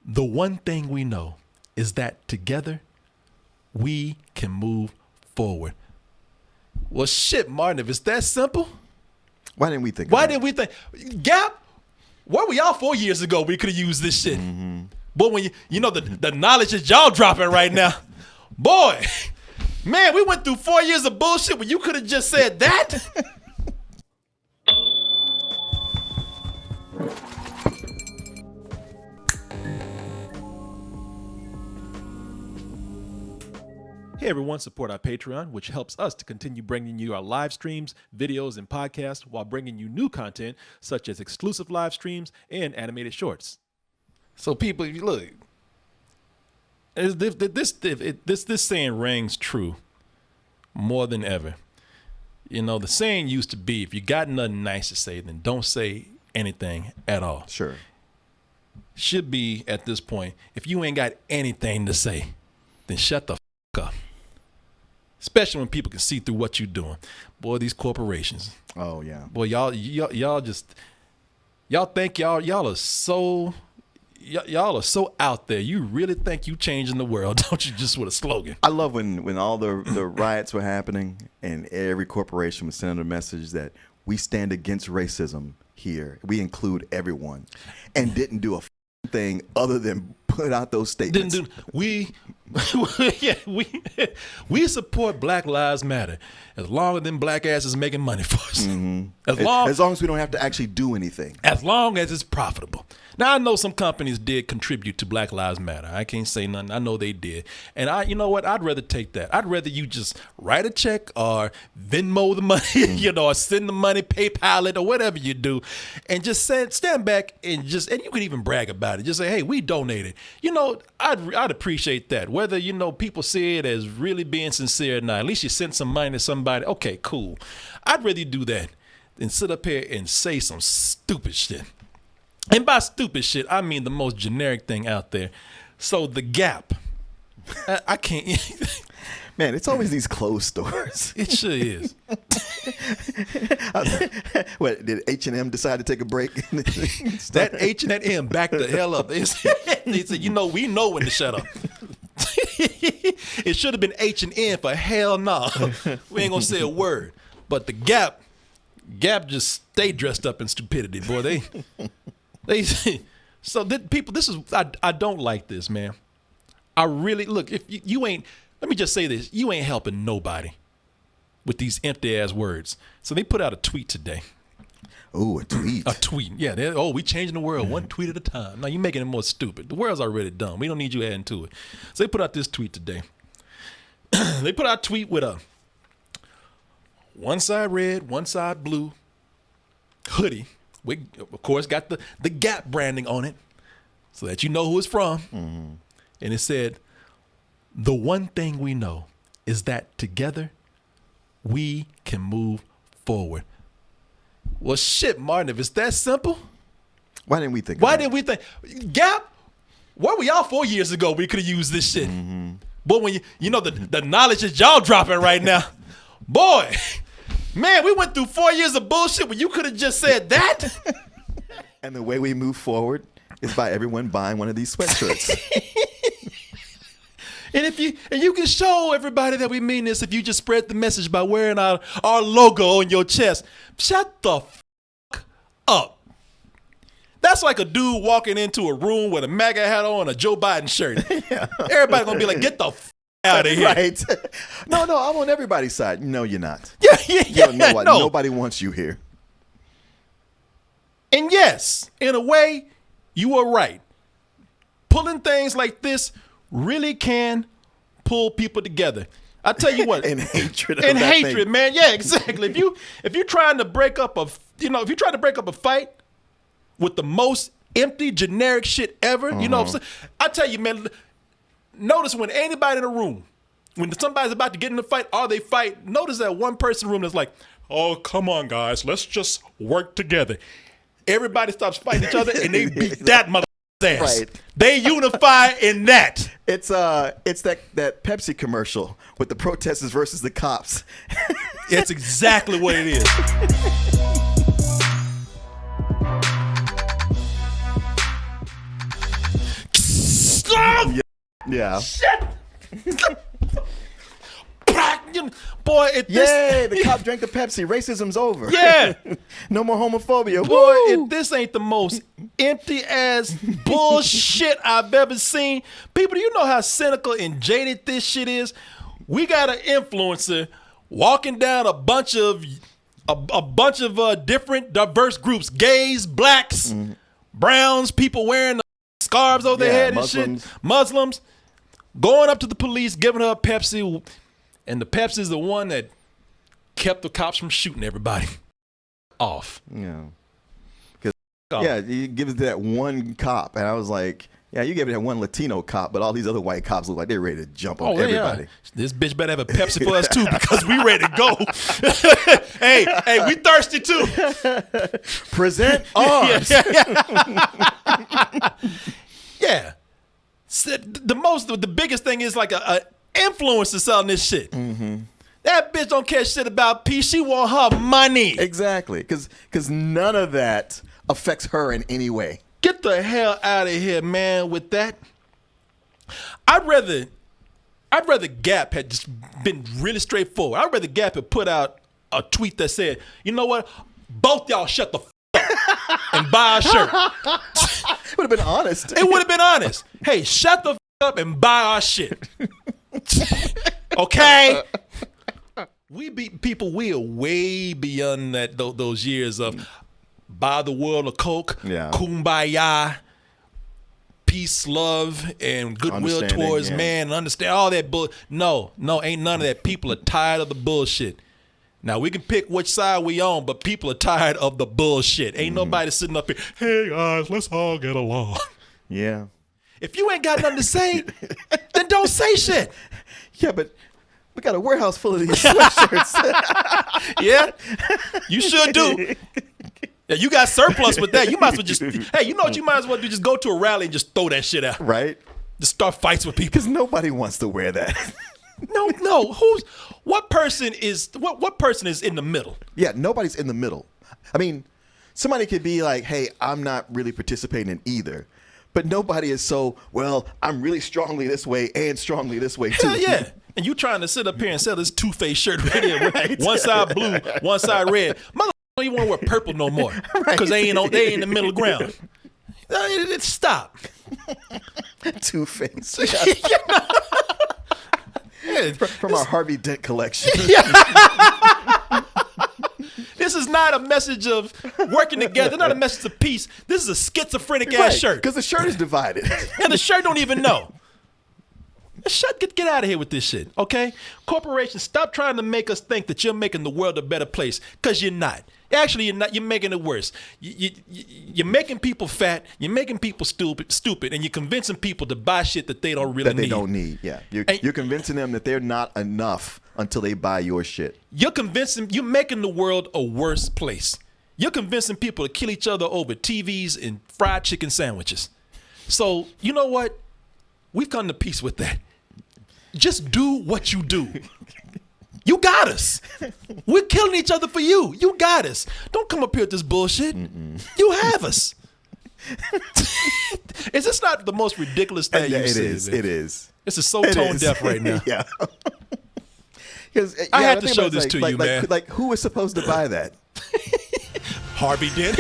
The one thing we know is that together we can move forward. Well, shit, Martin, if it's that simple, why didn't we think? Why didn't we think? Gap, where were y'all 4 years ago? We could have used this shit. Mm-hmm. Boy, when you know the knowledge that y'all dropping right now, boy, man, we went through 4 years of bullshit when you could have just said that. Hey everyone, support our Patreon, which helps us to continue bringing you our live streams, videos, and podcasts while bringing you new content such as exclusive live streams and animated shorts. So people, look, this saying rings true more than ever. You know, the saying used to be, if you got nothing nice to say, then don't say anything at all. Sure. Should be at this point, if you ain't got anything to say, then shut the fuck up. Especially when people can see through what you're doing. Boy, these corporations. Oh yeah. Boy, y'all think y'all are so out there. You really think you changing the world, don't you? Just with a slogan. I love when all the riots were happening and every corporation was sending a message that we stand against racism here. We include everyone, and didn't do a thing other than put out those statements. We support Black Lives Matter as long as them black asses making money for us. Mm-hmm. As long as we don't have to actually do anything. As long as it's profitable. Now I know some companies did contribute to Black Lives Matter. I can't say nothing. I know they did. And you know what? I'd rather take that. I'd rather you just write a check or Venmo the money, or send the money, PayPal it, or whatever you do, and just stand back and you can even brag about it. Just say, hey, we donated. I'd appreciate that. Whether, people see it as really being sincere or not, at least you sent some money to somebody. Okay, cool. I'd rather you do that than sit up here and say some stupid shit. And by stupid shit, I mean the most generic thing out there. So the Gap, I can't. Man, it's always these closed stores. It sure is. What, did H&M decide to take a break? That H&M backed the hell up. They said, we know when to shut up. It should have been H&M for hell no. We ain't gonna say a word. But the Gap just stay dressed up in stupidity, boy. People, this is, I don't like this, man. I really, look, if you ain't, let me just say this, you ain't helping nobody with these empty ass words. So they put out a tweet today. Oh, a tweet. A tweet. Yeah. We changing the world one tweet at a time. Now you're making it more stupid. The world's already dumb. We don't need you adding to it. So they put out this tweet today. They put out a tweet with a one side red, one side blue hoodie. We, of course, got the Gap branding on it so that you know who it's from. Mm-hmm. And it said, the one thing we know is that together we can move forward. Well, shit, Martin, if it's that simple, why didn't we think? Gap, where were y'all 4 years ago? We could have used this shit. Mm-hmm. Boy, when you know the knowledge that y'all dropping right now, boy. Man, we went through 4 years of bullshit when you could have just said that. And the way we move forward is by everyone buying one of these sweatshirts. And you can show everybody that we mean this if you just spread the message by wearing our logo on your chest. Shut the fuck up. That's like a dude walking into a room with a MAGA hat on, a Joe Biden shirt. Yeah. Everybody gonna be like, get the fuck out of here. Right. No, I'm on everybody's side. No, you're not. Yeah. No. Nobody wants you here. And yes, in a way, you are right. Pulling things like this really can pull people together. I tell you what. And hatred. Man. Yeah, exactly. If you're trying to break up a fight with the most empty, generic shit ever, I tell you, man. Notice when anybody in a room, when somebody's about to get in a fight or they fight, notice that one person in the room that's like, oh, come on, guys, let's just work together. Everybody stops fighting each other and they beat that motherfucker's ass. Right. They unify in that. It's that Pepsi commercial with the protesters versus the cops. It's exactly what it is. Yeah. Shit. Boy, if this, Yay, the cop drank the Pepsi. Racism's over. yeah. No more homophobia. Boy, Woo! if this ain't the most empty ass bullshit I've ever seen. People, do you know how cynical and jaded this shit is? We got an influencer walking down a bunch of different diverse groups, gays, blacks, browns, people wearing the scarves over their head and shit, Muslims, going up to the police, giving her a Pepsi, and the Pepsi is the one that kept the cops from shooting everybody off. Yeah. Yeah, you give it to that one cop, and I was like, yeah, you gave it to that one Latino cop, but all these other white cops look like they're ready to jump on everybody. Yeah. This bitch better have a Pepsi for us too, because we ready to go. hey, we thirsty too. Present arms. Yeah. So the biggest thing is like a influencer selling this shit. Mm-hmm. That bitch don't care shit about peace. She want her money. Exactly, because none of that affects her in any way. Get the hell out of here, man, with that. I'd rather Gap had just been really straightforward. I'd rather Gap had put out a tweet that said, you know what? Both y'all shut the up and buy a shirt. It would have been honest. It would have been honest. Hey, shut the up and buy our shit. Okay? We are way beyond that those years of buy the world a Coke, kumbaya, peace, love, and goodwill towards man, and understand all that bull. No, ain't none of that. People are tired of the bullshit. Now, we can pick which side we on, but people are tired of the bullshit. Ain't nobody sitting up here, hey, guys, let's all get along. Yeah. If you ain't got nothing to say, then don't say shit. Yeah, but we got a warehouse full of these sweatshirts. Yeah, you should do. Yeah, you got surplus with that. You might as well just, hey, you know what you might as well do? Just go to a rally and just throw that shit out. Right. Just start fights with people. Because nobody wants to wear that. No. What person is in the middle? Yeah, nobody's in the middle. I mean, somebody could be like, hey, I'm not really participating in either. But nobody is so, well, I'm really strongly this way and strongly this way too. Hell yeah. And you trying to sit up here and sell this two-faced shirt right here. Right. One side blue, one side red. Mother don't even want to wear purple no more. Because they ain't in the middle ground. Stop. Two-faced. From our Harvey Dent collection. This is not a message of working together, not a message of peace. This is a schizophrenic ass shirt. Because the shirt is divided. And the shirt don't even know. Get out of here with this shit, okay? Corporations, stop trying to make us think that you're making the world a better place, because you're not. Actually, you're not. You're making it worse. You're making people fat. You're making people stupid, and you're convincing people to buy shit that they don't really need. That they don't need, yeah. You're convincing them that they're not enough until they buy your shit. You're making the world a worse place. You're convincing people to kill each other over TVs and fried chicken sandwiches. So, you know what? We've come to peace with that. Just do what you do. You got us. We're killing each other for you. You got us. Don't come up here with this bullshit. You have us. Is this not the most ridiculous thing you've seen? It is. This is so tone deaf right now. Yeah. I had to show this to you, man. Like, who was supposed to buy that? Harvey did.